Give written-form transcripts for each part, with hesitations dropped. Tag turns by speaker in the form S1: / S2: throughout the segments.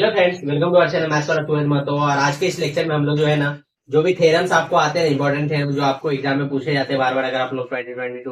S1: Hello friends, welcome to our channel maths for twelfth में। तो और आज के इस लेक्चर में हम लोग जो है ना, जो भी थ्योरम्स आपको आते हैं इंपॉर्टेंट थ्योरम जो आपको एग्जाम में पूछे जाते हैं बार बार, अगर आप लोग 2022,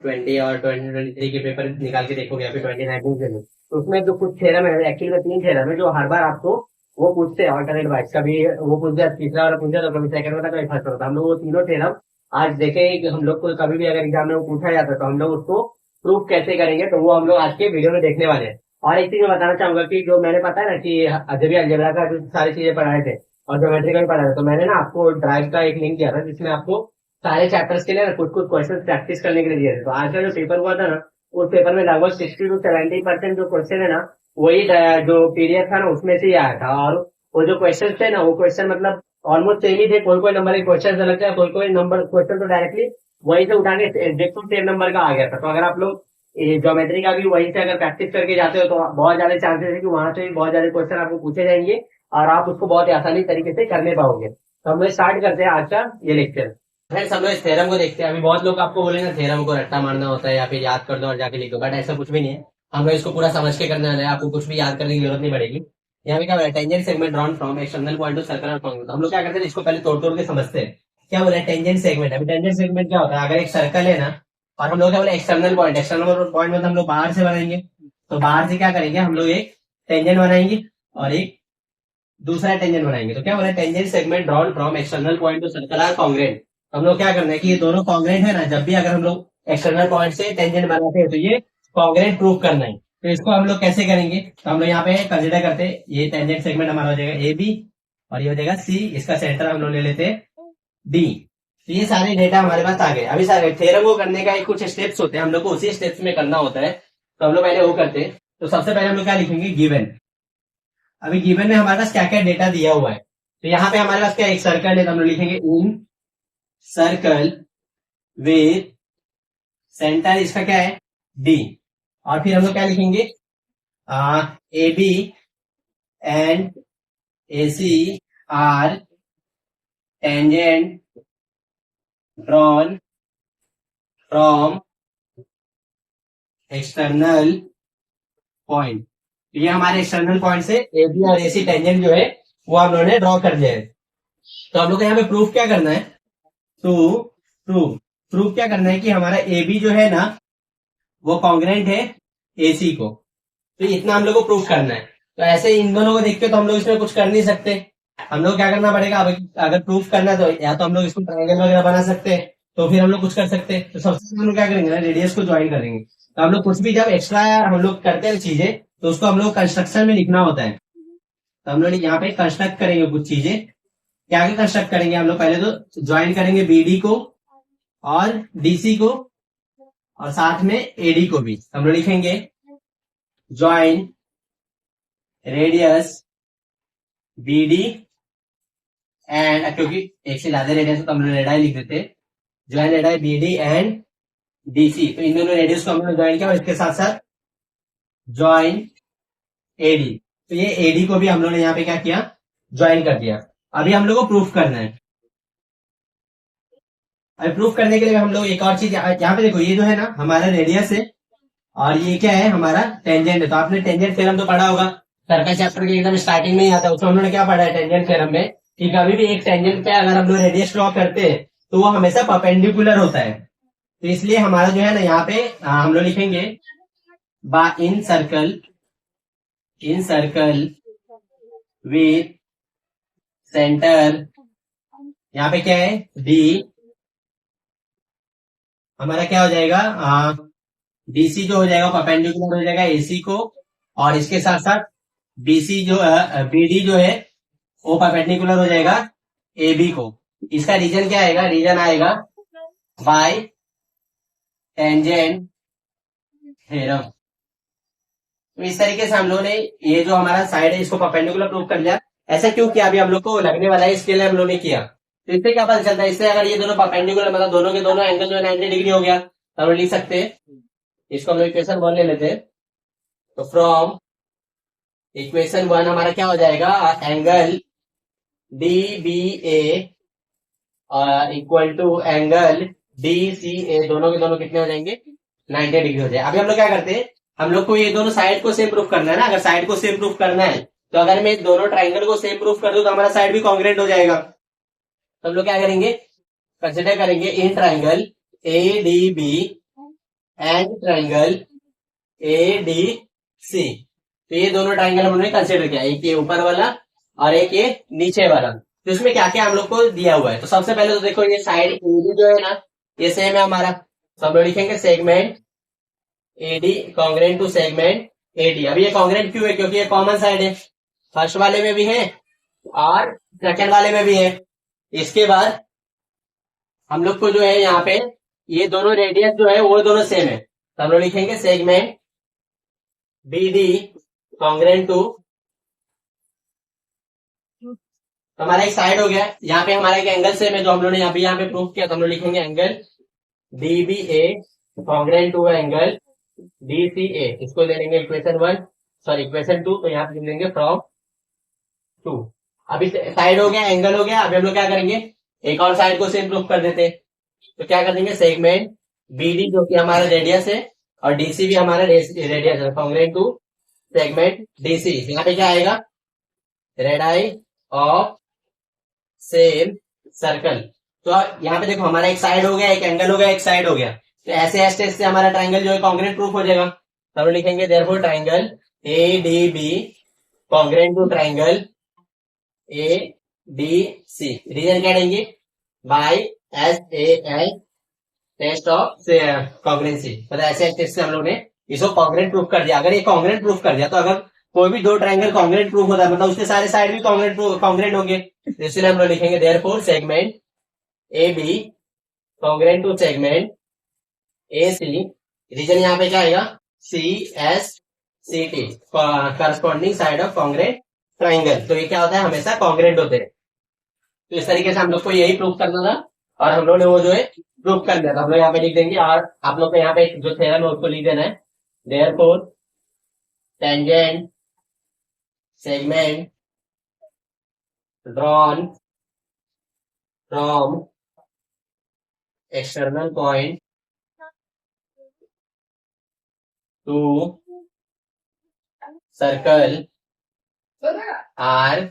S1: 2020 और 2023 के पेपर निकाल के देखोगे या फिर 2019 के, तो उसमें जो कुछ थ्योरम है, एक्चुअली में 3 थ्योरम है जो हर बार आपको वो पूछते हैं ऑल्टरनेट वाइज। कभी वो पूछ दिया, तीसरा वाला पूछ दिया, तो कभी सेकंड वाला, कभी फर्स्ट वाला। हम लोग वो तीनों थ्योरम आज देखेंगे कि हम लोग को कभी भी अगर एग्जाम में वो पूछा जाता है तो हम लोग उसको प्रूफ कैसे करेंगे, तो वो हम लोग आज के वीडियो में देखने वाले हैं। और एक चीज मैं बताना चाहूंगा कि जो मैंने पता है ना कि जब भी अलजेब्रा का जो सारी चीजें पढ़ाए थे और ज्योमेट्री का भी पढ़ाया था, तो मैंने ना आपको ड्राइव का एक लिंक दिया था जिसमें आपको सारे चैप्टर्स के लिए ना कुछ कुछ क्वेश्चन प्रैक्टिस करने के लिए दिए थे। तो आज का जो पेपर हुआ था ना, उस पेपर में लगभग 60 to 70% जो क्वेश्चन है ना, वही जो पीडीएफ था ना उसमें से ही आया था। और वो जो क्वेश्चन थे ना, वो क्वेश्चन मतलब ऑलमोस्ट सेम ही थे। कोई कोई नंबर के क्वेश्चन अलग थे, कोई कोई नंबर क्वेश्चन तो डायरेक्टली वही से उठा के एग्जैक्ट सेम नंबर का आ गया था। तो अगर आप लोग ये ज्योमेट्री का भी वहीं से अगर प्रैक्टिस करके जाते हो तो बहुत ज्यादा चांसेस है कि वहां से भी बहुत ज्यादा क्वेश्चन आपको पूछे जाएंगे और आप उसको बहुत ही आसानी तरीके से करने पाओगे। तो हम लोग स्टार्ट करते हैं आज का ये लेक्चर। फ्रेंड्स, हम लोग इस थ्योरम को देखते हैं। अभी बहुत लोग आपको बोलेंगे थ्योरम को रट्टा मारना होता है या फिर याद कर दो और जाके लिख दो, बट ऐसा कुछ भी नहीं है। हम लोग इसको पूरा समझ के करने वाले हैं, आपको कुछ भी याद करने की जरूरत नहीं पड़ेगी। यहाँ पे क्या बोला, tangent segment drawn from external point to circle point. हम लोग क्या करते हैं, इसको पहले तोड़ तोड़ के समझते हैं। क्या बोला टेंजेंट सेगमेंट? अभी टेंजेंट सेगमेंट क्या होता है, अगर एक सर्कल है ना और हम लोग क्या बोले एक्सटर्नल पॉइंट, एक्सटर्नल पॉइंट मतलब हम लोग बाहर से बनाएंगे। तो बाहर से क्या करेंगे, हम लोग एक टेंजेंट बनाएंगे और एक दूसरा टेंजेंट बनाएंगे। तो क्या बोला, tangent segment drawn from external point to circle are congruent. हम लोग क्या करना है कि ये दोनों कॉन्ग्रेंट है ना, जब भी अगर हम लोग एक्सटर्नल पॉइंट से टेंजेंट बनाते हैं तो ये कॉन्ग्रेंट प्रूव करना है। तो इसको हम लोग कैसे करेंगे, तो हम लोग यहाँ पे कंसिडर करते हैं ये टेंजेंट सेगमेंट हमारा हो जाएगा ए बी और ये हो जाएगा सी। इसका सेंटर हम लोग ले लेते हैं डी। तो ये सारे डेटा हमारे पास आ गए। अभी सारे थ्योरम को करने का कुछ स्टेप्स होते हैं, हम लोग को उसी स्टेप्स में करना होता है। तो हम लोग पहले वो करते हैं। तो सबसे पहले हम लोग क्या लिखेंगे, गिवन। अभी गिवन में हमारे पास क्या क्या डेटा दिया हुआ है। तो यहाँ पे हमारे पास क्या एक सर्कल है, तो हम लोग लिखेंगे इन सर्कल विथ सेंटर, इसका क्या है डी। और फिर हम लोग क्या लिखेंगे, A B and A C are tangent drawn from external point. ये हमारे एक्सटर्नल पॉइंट से ए बी और ए सी टेंजेंट जो है वो हम लोगों ने ड्रॉ कर दिया है। तो हम लोग को यहाँ पे प्रूफ क्या करना है, तो प्रूफ क्या करना है कि हमारा ए बी जो है ना वो कॉन्ग्रेंट है ए सी को। तो इतना हम लोग को प्रूफ करना है। तो ऐसे इन दोनों को देख के तो हम लोग इसमें कुछ कर नहीं सकते। हम लोग क्या करना पड़ेगा, अगर प्रूफ करना है तो या तो हम लोग इसको ट्रायंगल वगैरह बना सकते हैं, तो फिर हम लोग कुछ कर सकते हैं। तो सबसे पहले हम लोग क्या करेंगे ना, रेडियस को ज्वाइन करेंगे। तो हम लोग कुछ भी जब एक्स्ट्रा हम लोग करते हैं चीजें, तो उसको हम लोग कंस्ट्रक्शन में लिखना होता है। तो हम लोग यहाँ पे कंस्ट्रक्ट करेंगे कुछ चीजें। क्या क्या कंस्ट्रक्ट करेंगे, हम लोग पहले तो ज्वाइन करेंगे बीडी को और डीसी को और साथ में एडी को भी। हम लोग लिखेंगे ज्वाइन रेडियस बीडी एंड, क्योंकि एक से ज्यादा रेडियस है तो हम लोग रेडाई लिख देते हैं, join radii BD and DC. तो इन दोनों रेडियस को हम लोग ज्वाइन किया और इसके साथ साथ ज्वाइन एडी। तो ये एडी को भी हम लोग ने यहाँ पे क्या किया, ज्वाइन कर दिया। अभी हम लोग को प्रूफ करना है। अभी प्रूफ करने के लिए हम लोग एक और चीज यहाँ पे देखो, ये जो है ना हमारा रेडियस है और ये क्या है हमारा टेंजेंट है। तो आपने टेंजेंट थ्योरम तो पढ़ा होगा, सर्कल चैप्टर के एकदम स्टार्टिंग में ही आता है। उसमें हम लोगों ने क्या पढ़ा है टेंजेंट थ्योरम में, कि कभी भी एक टेंजेंट पे अगर हम लोग रेडियस ड्रॉ करते हैं तो वो हमेशा परपेंडिकुलर होता है। तो इसलिए हमारा जो है ना यहाँ पे हम लोग लिखेंगे इन सर्कल विथ सेंटर, यहाँ पे क्या है डी। हमारा क्या हो जाएगा, डीसी जो हो जाएगा परपेंडिकुलर हो जाएगा एसी को, और इसके साथ साथ बीसी जो बीडी जो है वो परपेंडिकुलर हो जाएगा ए बी को। इसका रीजन क्या आएगा, रीजन आएगा बाय टेंजेंट थ्योरम। तो इस तरीके से हम लोगों ने ये जो हमारा साइड है इसको परपेंडिकुलर प्रूव कर लिया। ऐसा क्यों किया, अभी हम लोग को लगने वाला है इसके लिए हम लोग ने किया। तो इससे क्या पता चलता है, इससे अगर ये दोनों परपेंडिकुलर मतलब दोनों के दोनों एंगल जो है 90 डिग्री हो गया, तो हम लोग लिख सकते हैं, इसको हम लोग इक्वेशन 1 ले लेते हैं। तो फ्रॉम इक्वेशन 1 हमारा क्या हो जाएगा, angle D B A equal to angle D C A, दोनों के दोनों कितने हो जाएंगे 90 डिग्री हो जाए। अभी हम लोग क्या करते हैं, हम लोग को ये दोनों साइड को सेम प्रूफ करना है ना। अगर साइड को सेम प्रूफ करना है तो अगर मैं दोनों ट्राइंगल को सेम प्रूफ कर दूं तो हमारा साइड भी कॉन्ग्रेंट हो जाएगा। तो हम लोग क्या करेंगे, कंसिडर करेंगे इन triangle A D B and triangle A D C. तो ये दोनों ट्राइंगल हमने कंसिडर किया, एक ये ऊपर वाला और एक ये नीचे वाला। तो इसमें क्या क्या हम लोग को दिया हुआ है, तो सबसे पहले तो देखो ये साइड एडी जो है ना ये सेम है हमारा, तो हम लोग लिखेंगे segment AD congruent to segment AD. अब ये कॉन्ग्रेंट क्यों है, क्योंकि ये कॉमन साइड है, फर्स्ट वाले में भी है और सेकंड वाले में भी है। इसके बाद हम लोग को जो है यहाँ पे ये दोनों रेडियस जो है वो दोनों सेम है, तो हम लोग लिखेंगे segment B D congruent to, तो हमारा एक साइड हो गया। यहाँ पे हमारा एक एंगल सेम है जो हम लोगों ने यहाँ पे प्रूफ किया, तो हम लोग लिखेंगे angle D B A congruent to angle D C A. इसको दे देंगे इक्वेशन 1, सॉरी इक्वेशन 2, तो यहाँ पे लिख देंगे फ्रॉम 2। अभी साइड हो गया, एंगल हो गया। अभी हम लोग क्या करेंगे, एक और साइड को सेम प्रूफ कर देते हैं। तो क्या कर देंगे, सेगमेंट बी डी जो कि हमारा रेडियस है और डीसी भी हमारा रेडियस है, कॉन्ग्रेंट टू सेगमेंट डीसी। यहाँ पे क्या आएगा, रेडाई ऑफ सेम सर्कल। तो यहाँ पे देखो हमारा एक साइड हो गया, एक एंगल हो गया, एक साइड हो गया। तो ऐसे स्टेज से हमारा ट्राइंगल जो है कॉन्ग्रेंट प्रूफ हो जाएगा। तो हम लिखेंगे therefore triangle A D B congruent to triangle A D C. Reason क्या देंगे, by S A L test of congruency. मतलब ऐसे टेस्ट से हम लोग ने इसको कॉन्ग्रेंट प्रूफ कर दिया। अगर ये कॉन्ग्रेंट प्रूफ कर दिया तो अगर कोई भी दो ट्राइंगल कॉन्ग्रेंट प्रूफ होता है मतलब उसके सारे साइड भी कॉन्ग्रेंट होंगे। इसलिए हम लोग लिखेंगे therefore segment A B congruent to segment A C. Reason यहाँ पे क्या आएगा, C S C T, corresponding side of congruent triangle. तो ये क्या होता है, हमेशा कॉन्ग्रेंट होते हैं। तो इस तरीके से हम लोग को यही प्रूफ करना था और हम लोग ने वो जो है प्रूफ कर दिया था। हम लोग यहाँ पे लिख देंगे और आप लोग को यहाँ पे जो थ्योरम है उसको लिख देना है, therefore tangent segment drawn from external point to circle are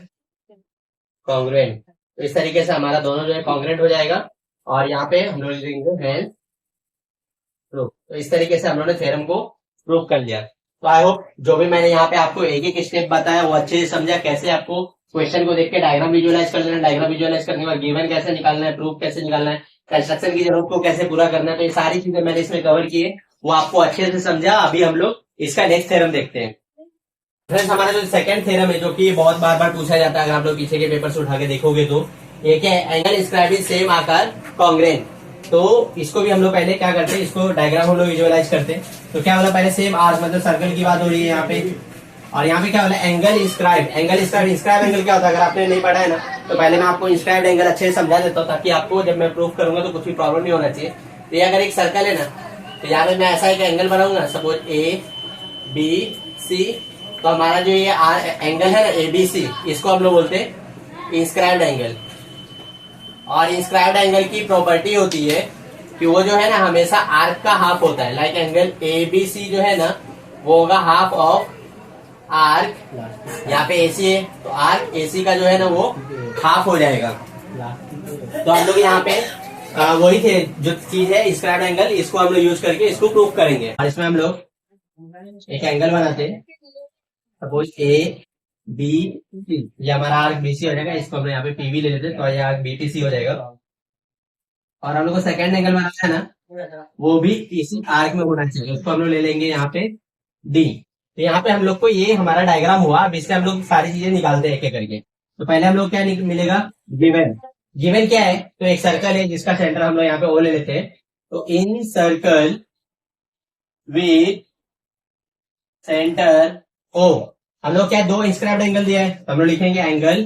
S1: congruent. तो इस तरीके से हमारा दोनों जो है कॉन्ग्रेंट हो जाएगा और यहाँ पे हम लोग लिखेंगे हैंड प्रूफ। तो इस तरीके से हम लोगों ने थ्योरम को प्रूव कर लिया। तो आई होप जो भी मैंने यहाँ पे आपको एक एक स्टेप बताया वो अच्छे से समझा, कैसे आपको क्वेश्चन को देख के डायग्राम विजुअलाइज कर लेना, डायग्राम विजुअलाइज करने के बाद गिवन कैसे निकालना है, प्रूफ कैसे निकालना है, कंस्ट्रक्शन की जरूरत को कैसे पूरा करना है। तो ये सारी चीजें मैंने इसमें कवर की है, वो आपको अच्छे से समझा। अभी हम लोग इसका नेक्स्ट थ्योरम देखते हैं। फ्रेंड्स हमारा जो सेकंड थ्योरम है जो कि बहुत बार बार पूछा जाता है, अगर आप लोग पीछे के पेपर से उठा के देखोगे तो ये क्या है, एंगल इंस्क्राइब इन सेम आकार कॉन्ग्रेंट। तो इसको भी हम लोग पहले क्या करते हैं, इसको डायग्राम हम लोग विजुअलाइज करते हैं। तो क्या बोला पहले, सेम आर्क मतलब सर्कल की बात हो रही है यहाँ पे, और यहाँ पे क्या बोला एंगल इंस्क्राइब। इंस्क्राइब एंगल क्या होता है, अगर आपने नहीं पढ़ा है ना तो पहले मैं आपको इंस्क्राइब एंगल अच्छे से समझा देता हूँ ताकि आपको जब मैं प्रूफ करूंगा तो कुछ भी प्रॉब्लम नहीं होना चाहिए। तो ये अगर एक सर्कल है ना, तो यहाँ पे मैं ऐसा एक एंगल बनाऊंगा, सपोज ए बी सी। तो हमारा जो ये एंगल है ना ए बी सी, इसको हम लोग बोलते हैं इंस्क्राइब्ड एंगल। और इंस्क्राइब्ड एंगल की प्रॉपर्टी होती है कि वो जो है ना हमेशा आर्क का हाफ होता है। Like angle A B C जो है ना वो होगा हाफ ऑफ आर्क, यहाँ पे एसी है तो आर्क एसी का जो है ना वो हाफ हो जाएगा। तो हम लोग यहाँ पे वही थे जो चीज है इंस्क्राइब्ड एंगल, इसको हम लोग यूज करके इसको प्रूफ करेंगे। और इसमें हम लोग एक एंगल बनाते हैं, सपोज ए बी सी, ये हमारा आर्क बीसी हो जाएगा, इसको हम लोग यहाँ पे पीवी ले लेते हैं तो ये आर्क बीटीसी हो जाएगा। और हम लोग को सेकंड एंगल बनाना है ना वो भी इसी आर्क में होना चाहिए, उसको हम लोग ले लेंगे यहाँ पे डी। तो यहाँ पे हम लोग को ये हमारा डायग्राम हुआ। अब इससे हम लोग सारी चीजें निकालते हैं एक एक करके। तो पहले हम लोग क्या मिलेगा, गिवन। गिवन क्या है, तो एक सर्कल है जिसका सेंटर हम लोग यहाँ पे ओ ले लेते हैं। तो इन सर्कल विथ सेंटर ओ, हम लोग क्या दो इंस्क्राइब्ड एंगल दिया है, तो हम लोग लिखेंगे angle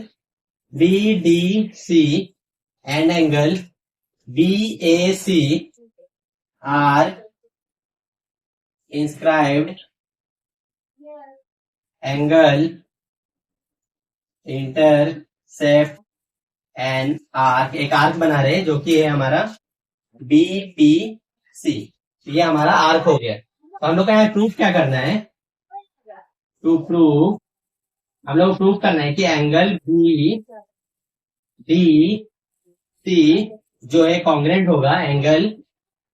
S1: B D C and angle B A C are inscribed angle intercept and arc. एक आर्क बना रहे जो कि है हमारा बी पी सी, ये हमारा आर्क हो गया। तो हम लोग का यहाँ प्रूफ क्या करना है, टू प्रूव हम लोग प्रूव करना है कि एंगल बी डी सी जो है कॉन्ग्रेंट होगा एंगल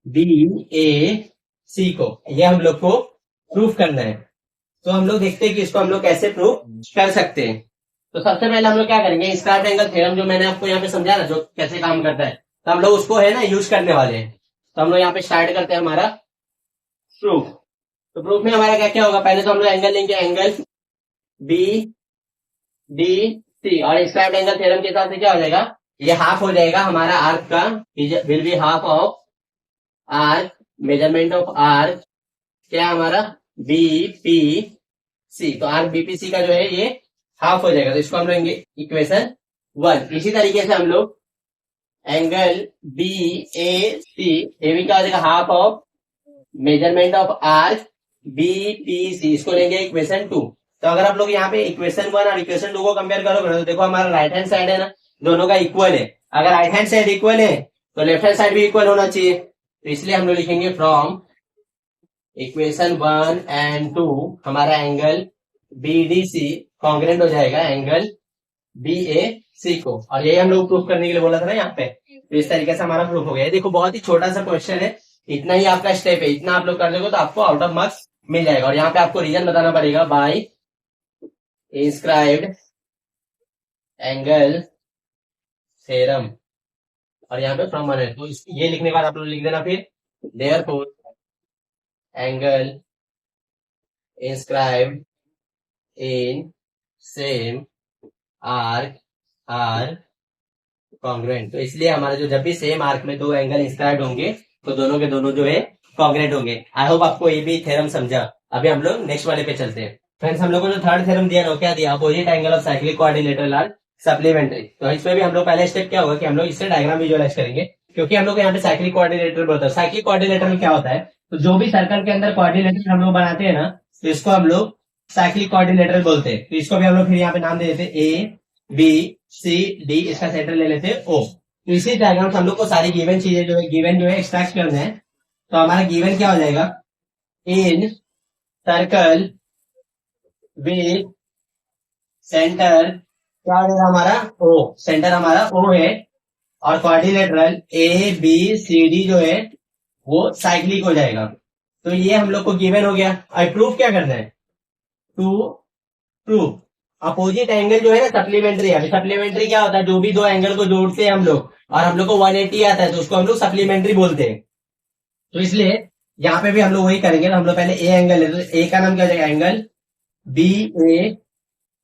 S1: बी ए सी को, ये हम लोग को प्रूफ करना है। तो हम लोग देखते हैं कि इसको हम लोग कैसे प्रूफ कर सकते हैं। तो सबसे पहले हम लोग क्या करेंगे, स्क्वायर एंगल थ्योरम जो मैंने आपको यहाँ पे समझा ना, जो कैसे काम करता है, तो हम लोग उसको है ना यूज करने वाले हैं। तो हम लोग यहाँ पे स्टार्ट करते हैं हमारा प्रूफ। तो प्रूफ में हमारा क्या क्या होगा, पहले तो हम लोग एंगल लेंगे, एंगल बी डी सी, और स्क्वायर एंगल थ्योरम के हिसाब से क्या हो जाएगा, ये हाफ हो जाएगा हमारा आर्क का, will be half of arc, measurement of arc क्या है हमारा बी पी सी, तो आर्क बीपीसी का जो है ये हाफ हो जाएगा। तो इसको हम लोग इक्वेशन 1। इसी तरीके से हम लोग एंगल बी ए सी, ये भी क्या हो जाएगा half of measurement of arc B P C, इसको लेंगे इक्वेशन 2। तो अगर आप लोग यहाँ पे इक्वेशन 1 और इक्वेशन 2 को कंपेयर करोगे ना, तो देखो हमारा राइट हैंड साइड है ना, दोनों का इक्वल है। अगर राइट हैंड साइड इक्वल है तो लेफ्ट हैंड साइड भी इक्वल होना चाहिए। तो इसलिए हम लोग लिखेंगे फ्रॉम इक्वेशन 1 एंड 2 हमारा angle B D C congruent हो जाएगा एंगल बी ए सी को, और यही हम लोग प्रूफ करने के लिए बोला था ना यहाँ पे। तो इस तरीके से हमारा प्रूफ हो गया। देखो बहुत ही छोटा सा क्वेश्चन है, इतना ही आपका स्टेप है, इतना आप लोग कर दोगे तो आपको आउट ऑफ मार्क्स मिल जाएगा। और यहाँ पे आपको रीजन बताना पड़ेगा, बाय इंस्क्राइब्ड एंगल थ्योरम, और यहाँ पे फ्रॉम 1 है, तो ये लिखने के बाद आप लोग लिख देना फिर therefore angle inscribed in same arc are congruent. तो इसलिए हमारा जो जब भी सेम आर्क में दो एंगल इंस्क्राइब्ड होंगे तो दोनों के दोनों जो है कॉन्ग्रुएंट होंगे। आई होप आपको ये भी थ्योरम समझा। अभी हम लोग नेक्स्ट वाले पे चलते हैं। फ्रेंड्स हम लोग को जो थर्ड थ्योरम दिया ना, क्या दिया, opposite angle of cyclic coordinator are supplementary. तो इसमें भी हम लोग पहले स्टेप क्या होगा कि हम लोग इससे डायग्राम विजुअलाइज करेंगे, क्योंकि हम लोग यहाँ पे साइक्लिक कोऑर्डिनेटर बोलते हैं। साइक्लिक कोऑर्डिनेटर में क्या होता है, तो जो भी सर्कल के अंदर कोऑर्डिनेटर हम लोग बनाते हैं ना, तो इसको हम लोग साइक्लिक कोऑर्डिनेटर बोलते हैं। तो इसको भी हम लोग फिर यहाँ पे नाम दे देते हैं ए बी सी डी, इसका सेंटर ले लेते हैं ओ। तो इसी डायग्राम से हम लोग को सारी गिवन चीजें जो है एक्सट्रैक्ट करना है। तो हमारा गिवन क्या हो जाएगा, इन सर्कल विद सेंटर क्या हो जाएगा हमारा ओ, सेंटर हमारा ओ है, और coordinator A B C D जो है वो साइक्लिक हो जाएगा। तो ये हम लोग को गिवन हो गया। अब प्रूफ क्या करना है, टू प्रूफ अपोजिट एंगल जो है ना सप्लीमेंट्री है। सप्लीमेंट्री क्या होता है, जो भी दो एंगल को जोड़ते हैं हम लोग और हम लोग को 180 आता है तो उसको हम लोग सप्लीमेंट्री बोलते हैं। तो इसलिए यहाँ पे भी हम लोग वही करेंगे। तो हम लोग पहले ए एंगल लेते हैं, ए का नाम क्या हो जाएगा, angle B A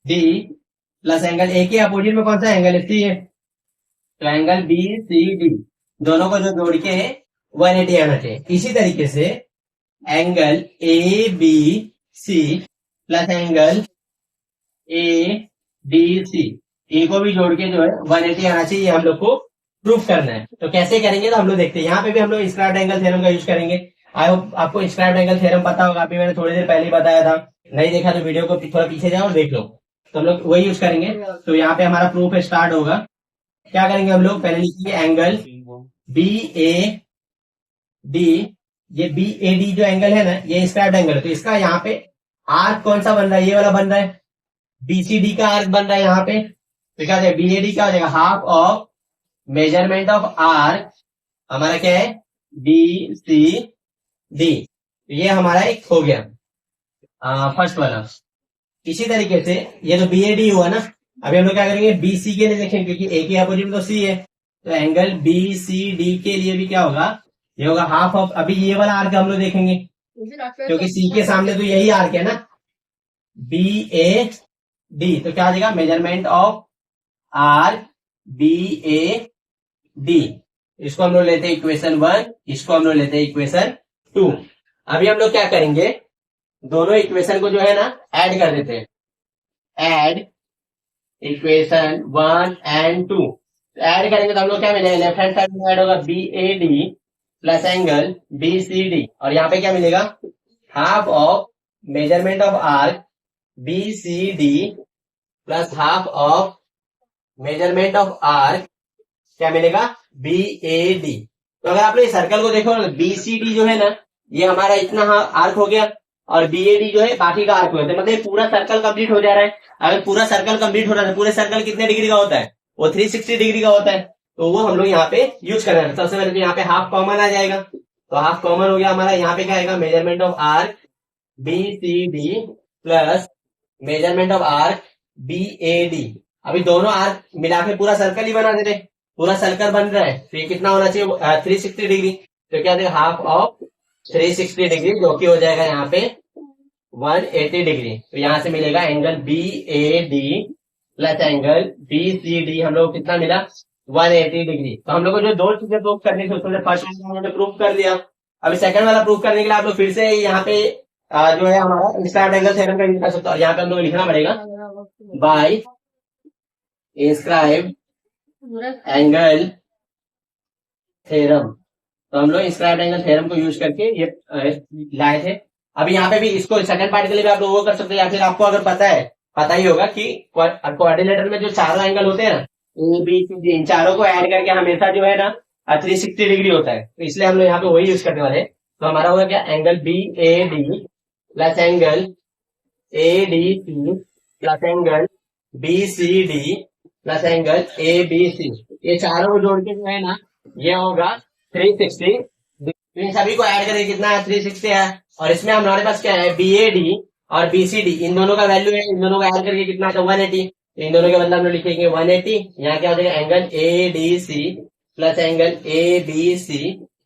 S1: D plus angle A के अपोजिट में कौन सा एंगल है, सी है, तो एंगल बी सी डी दोनों को जो जोड़ के 180 आना चाहिए। इसी तरीके से angle A B C plus angle A D C, A को भी जोड़ के जो है 180 आना चाहिए, ये हम लोग को प्रूफ करना है। तो कैसे करेंगे, तो हम लोग देखते हैं। यहाँ पे भी हम लोग स्क्वायर एंगल थ्योरम का यूज करेंगे। आई होप आपको स्क्वायर एंगल थ्योरम पता होगा, अभी मैंने थोड़ी देर पहले ही बताया था। नहीं देखा तो वीडियो को थोड़ा पीछे जाओ और देख लो। तो हम लोग वही यूज करेंगे। तो यहाँ पे हमारा प्रूफ स्टार्ट होगा। क्या करेंगे हम लोग, पहले लिखेंगे एंगल बी ए डी, ये बी ए डी जो एंगल है ना, ये स्क्वायर एंगल है। तो इसका यहाँ पे आर्क कौन सा बन रहा है, ये वाला बन रहा है, बीसीडी का आर्क बन रहा है यहाँ पे। तो क्या है, बीएडी क्या हो जाएगा, half of measurement of arc हमारा क्या है, बी सी डी। ये हमारा एक हो गया फर्स्ट वाला। इसी तरीके से ये जो बीएडी हुआ ना, अभी हम लोग क्या करेंगे, बीसी के लिए देखेंगे, क्योंकि ए के अपोजिट में तो सी है। तो एंगल बी सी डी के लिए भी क्या होगा, ये होगा हाफ ऑफ, अभी ये वाला आर्क हम लोग देखेंगे क्योंकि सी के सामने तो यही आर्क है ना, बी ए डी। तो क्या आ जाएगा, measurement of arc B A D. इसको हम लोग लेते हैं इक्वेशन 1, इसको हम लोग लेते हैं इक्वेशन 2। अभी हम लोग क्या करेंगे, दोनों इक्वेशन को जो है ना ऐड कर देते हैं। ऐड इक्वेशन 1 एंड 2 ऐड करेंगे तो हम लोग क्या मिलेगा, लेफ्ट हैंड साइड में ऐड होगा B A D plus angle B C D, और यहाँ पे क्या मिलेगा, half of measurement of arc B C D plus half of measurement of arc क्या मिलेगा, बी ए डी। तो अगर आप लोग इस सर्कल को देखो ना, बी सी डी जो है ना, ये हमारा इतना आर्क हो गया, और BAD जो है बाकी का आर्क होता है, मतलब पूरा सर्कल कंप्लीट हो जा रहा है। अगर पूरा सर्कल कंप्लीट हो रहा है, पूरे सर्कल कितने डिग्री का होता है, वो 360 डिग्री का होता है। तो वो हम लोग यहाँ पे यूज कर रहे हैं। सबसे पहले तो यहाँ पे हाफ कॉमन आ जाएगा, तो हाफ कॉमन हो गया हमारा। यहाँ पे क्या आएगा, measurement of arc BCD plus measurement of arc BAD। अभी दोनों आर्क मिला के पूरा सर्कल ही बना देते, पूरा सर्कल बन रहा है, तो ये कितना होना चाहिए 360 डिग्री। तो क्या देगा, हाफ ऑफ 360 डिग्री, जो कि हो जाएगा यहाँ पे 180 डिग्री। तो यहाँ से मिलेगा angle BAD plus angle BCD, हम लोग को कितना मिला 180 डिग्री। तो हम लोग को जो दो चीजें प्रूव करनी थी उसमें फर्स्ट हमने प्रूव कर दिया। अभी सेकंड वाला प्रूव करने के लिए आप लोग फिर से यहाँ पे जो है हमारा इंस्क्राइब्ड एंगल थ्योरम का यूज कर सकते हो। और यहाँ पे हम लोग लिखना पड़ेगा बाय इंस्क्राइब्ड एंगल थ्योरम। तो हम लोग इंस्क्राइब्ड एंगल थ्योरम को यूज करके ये लाए थे। अभी यहाँ पे भी इसको सेकंड पार्ट के लिए भी आप लोग वो कर सकते हैं, या फिर आपको अगर पता ही होगा कि क्वाड्रिलेटरल में जो चारों एंगल होते हैं ना, ABCD, इन चारों को ऐड करके हमेशा जो है ना 360 डिग्री होता है। तो इसलिए हम लोग यहाँ पे वही यूज करने वाले हैं। तो हमारा होगा क्या, angle BAD plus angle ADC plus angle BCD plus angle ABC, ये चारों को जोड़ के जो है ना ये होगा 360। इन सभी को ऐड करके कितना है 360 है। और इसमें हमारे पास क्या है, BAD और BCD, इन दोनों का वैल्यू है, इन दोनों को ऐड करके कितना है 180। इन दोनों के बदले हम लोग लिखेंगे 180। यहाँ क्या हो जाएगा, angle ADC plus angle ABC,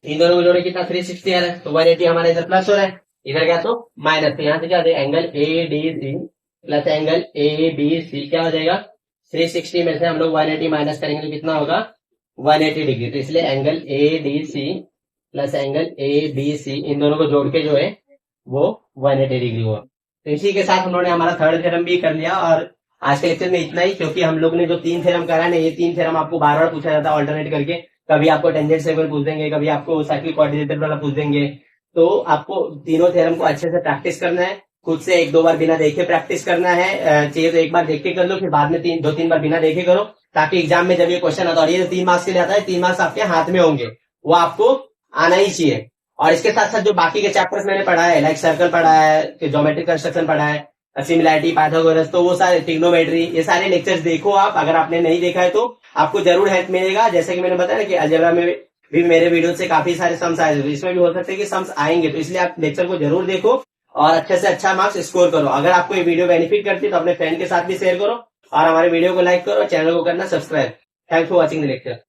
S1: इन दोनों को जोड़े कितना 360 आ रहा है। तो 180 हमारा इधर प्लस हो रहा है, इधर क्या तो माइनस। तो यहाँ से क्या हो जाएगा, angle ADC plus angle ABC क्या हो जाएगा 360 में से हम लोग 180 माइनस करेंगे तो कितना होगा 180 डिग्री। तो इसलिए angle ADC plus angle ABC, इन दोनों को जोड़ के जो है वो 180 डिग्री हुआ। तो इसी के साथ हम लोगों ने हमारा थर्ड थ्योरम भी कर लिया। और आज के लेक्चर में इतना ही, क्योंकि हम लोग ने जो 3 थ्योरम करा है, ये 3 थ्योरम आपको बार बार पूछा जाता है ऑल्टरनेट करके। कभी आपको टेंजेंट सर्कल पूछ देंगे, कभी आपको साइक्लिक क्वाड्रिलेटरल वाला पूछ देंगे। तो आपको तीनों थ्योरम को अच्छे से प्रैक्टिस करना है, खुद से 1-2 बार बिना देखे प्रैक्टिस करना है। चाहिए तो एक बार देख के कर लो, फिर बाद में 2-3 बार बिना देखे करो, ताकि एग्जाम में जब ये क्वेश्चन आता है, और ये 3 मार्क्स के लिए आता है, 3 मार्क्स आपके हाथ में होंगे, वो आपको आना ही चाहिए। और इसके साथ साथ जो बाकी के चैप्टर्स मैंने पढ़ा है, लाइक सर्कल पढ़ा है, ज्योमेट्रिक कंस्ट्रक्शन पढ़ा है, सिमिलैरिटी, पाइथागोरस, तो वो सारे ट्रिग्नोमेट्री, ये सारे लेक्चर्स देखो आप। अगर आपने नहीं देखा है तो आपको जरूर हेल्प मिलेगा। जैसे कि मैंने बताया ना कि अलजेब्रा में भी मेरे वीडियो से काफी सारे सम्स आए थे, इसमें भी हो सकता है कि सम्स आएंगे। तो इसलिए आप लेक्चर को जरूर देखो और अच्छे से अच्छा मार्क्स स्कोर करो। अगर आपको ये वीडियो बेनिफिट करती है तो अपने फ्रेंड के साथ भी शेयर करो, और हमारे वीडियो को लाइक करो, चैनल को करना subscribe. Thanks for watching the lecture.